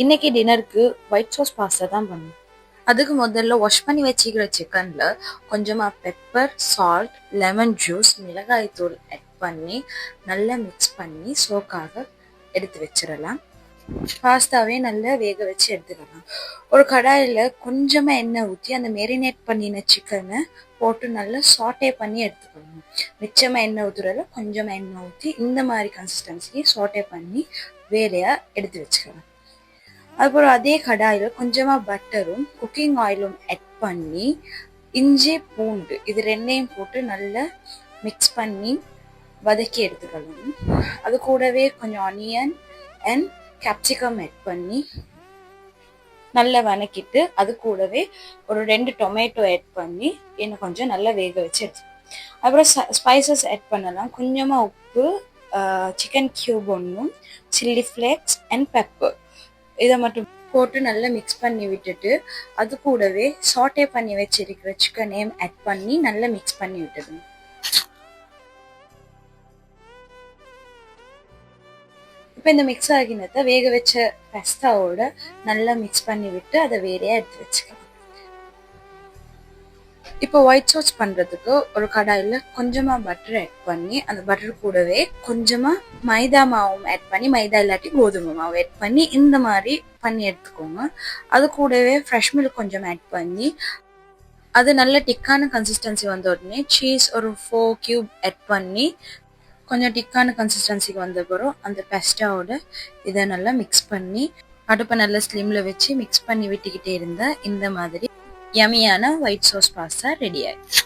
இன்னைக்கு டின்னருக்கு white sauce pasta தான் பண்ணும். அதுக்கு முதல்ல வாஷ் பண்ணி வச்சுக்கிற சிக்கன்ல கொஞ்சமா பெப்பர், சால்ட், லெமன் ஜூஸ், மிளகாய் தூள் ஆட் பண்ணி நல்லா மிக்ஸ் பண்ணி சோக்காக எடுத்து வச்சிடலாம். பாஸ்தாவே நல்லா வேக வச்சு எடுத்துக்கலாம். ஒரு கடாயில கொஞ்சமா எண்ணெய் ஊற்றி அந்த மேரினேட் பண்ணின சிக்கனை போட்டு நல்லா சாட்டே பண்ணி எடுத்துக்கணும். மிச்சமா எண்ணெய் ஊற்றுறதுல கொஞ்சமா எண்ணெய் ஊற்றி இந்த மாதிரி கன்சிஸ்டன்சி சாட்டே பண்ணி வேலையா எடுத்து வச்சுக்கலாம். அதுக்கப்புறம் அதே கடாயில் கொஞ்சமாக பட்டரும் குக்கிங் ஆயிலும் ஆட் பண்ணி இஞ்சி பூண்டு இது ரெண்டையும் போட்டு நல்லா மிக்ஸ் பண்ணி வதக்கி எடுத்துக்கணும். அது கூடவே கொஞ்சம் ஆனியன் அண்ட் கேப்சிகம் ஆட் பண்ணி நல்லா வதக்கிட்டு அது கூடவே ஒரு 2 டொமேட்டோ ஆட் பண்ணி இன்னும் கொஞ்சம் நல்லா வேக வச்சு எடுத்துக்கணும். அப்புறம் ஸ்பைசஸ் ஆட் பண்ணலாம். கொஞ்சமாக உப்பு, சிக்கன் கியூப் ஒன்றும், சில்லி ஃப்ளேக்ஸ் அண்ட் பெப்பர் இதை மட்டும் போட்டு நல்லா மிக்ஸ் பண்ணி விட்டுட்டு அது கூடவே சாட்டே பண்ணி வச்சிருக்கிற சிக்கனையும் ஆட் பண்ணி நல்லா மிக்ஸ் பண்ணி விட்டுடுங்க. இப்போ இந்த மிக்ஸ் ஆகினதை வேக வச்ச பாஸ்தாவோட நல்லா மிக்ஸ் பண்ணி விட்டு அதை வேறையா எடுத்து வச்சுக்கலாம். இப்போ ஒயிட் சாஸ் பண்ணுறதுக்கு ஒரு கடாயில் கொஞ்சமாக பட்டர் ஆட் பண்ணி அந்த பட்டர் கூடவே கொஞ்சமாக மைதா மாவும் ஆட் பண்ணி, மைதா இல்லாட்டி கோதுமை மாவு ஆட் பண்ணி இந்த மாதிரி பண்ணி எடுத்துக்கோங்க. அது கூடவே ஃப்ரெஷ் மில்க் கொஞ்சம் ஆட் பண்ணி அது நல்ல டிக்கான கன்சிஸ்டன்சி வந்த உடனே சீஸ் ஒரு 4 கியூப் ஆட் பண்ணி கொஞ்சம் டிக்கான கன்சிஸ்டன்சிக்கு வந்த பிறகு அந்த பாஸ்தாவோட இதை நல்லா மிக்ஸ் பண்ணி அடுப்பை நல்லா ஸ்லிம்ல வச்சு மிக்ஸ் பண்ணி விட்டுக்கிட்டே இருந்தால் இந்த மாதிரி யமியான ஒயிட் சாஸ் பாஸ்தா ரெடி ஆயிடுச்சு.